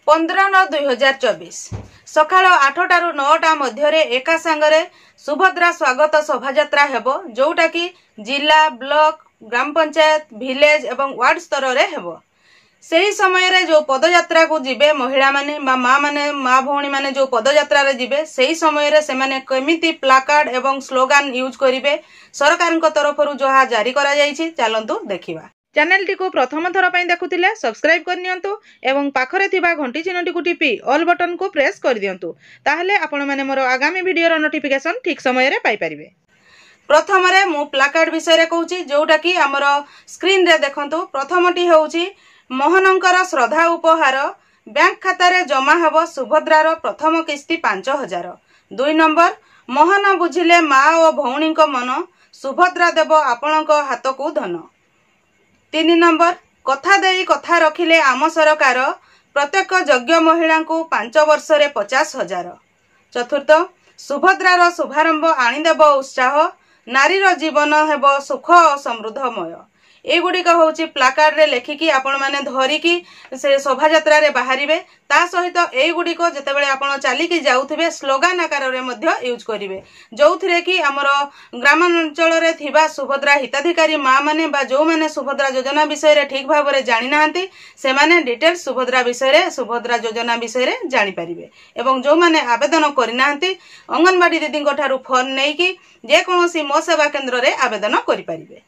15/9/2024 सकाळ 8टाରୁ 9टा मध्य एका सांगरे सुभद्रा स्वागत शोभायात्रा हेबो जोटा कि जिला ब्लॉक ग्राम पंचायत विलेज एवं वार्ड स्तर रे हेबो। सही समय रे जो पदयात्रा को जिबे महिला माने माँ भौणी माने जो पदयात्रा रे जिबे सही समय रे से माने केमिति प्लाकार्ड एवं स्लोगान यूज करिवे सरकार तरफ जहा जारी करा जायछि। चलंतु देखिबा। चैनल टी को प्रथम थर पई देखुतिले सब्सक्राइब कर नियंतु एवं पाखरे थिबा घंटी चिन्हटी को टिपी ऑल बटन को प्रेस कर दियंतु ताहले आपण माने मोर आगामी वीडियो रो नोटिफिकेशन ठीक समय रे पाई परिबे। प्रथम रे मु प्लाकार्ड विषय रे कहूची जोटा कि हमर स्क्रीन रे देखंतु। प्रथमटी होउची मोहनंकर श्रद्धा उपहार बैंक खाता रे जमा हेबो सुभद्रार प्रथम किस्ती 5000। 2 नंबर मोहन बुझिले माँ और भौणी को मन सुभद्रा देव आपणक हाथ को धन। 3 नंबर कथा देई कथा रखिले आम सरकार प्रत्येक योग्य महिला को 5 वर्ष रे 50,000। 4 सुभद्रार शुभारंभ आनीदेव उत्साह नारीर जीवन हेबो सुख और समृद्धमय। एगुड़िक हूँ प्लाकार्ड रे लेखिकी आपण मैंने धरिकी से शोभायात्रा रे बाहरिबे। ता सहित एगुड़िक जेतेबेले आपण चलिकी जाउथिबे स्लोगान आकार रे मध्य यूज करिवे जोथिरे कि हमर ग्रामांचल रे थिबा सुभद्रा हिताधिकारी माँ माने बा जो माने सुभद्रा योजना विषय रे ठीक भाव रे जानि नाहंती से माने डिटेल सुभद्रा विषय रे सुभद्रा योजना विषय रे जानि परिबे एवं जो माने आवेदन करि नाहंती अंगनवाड़ी दीदी ठारू फोन नेकी जे कोनोसी मो सेवा केंद्र रे आवेदन करि परिबे।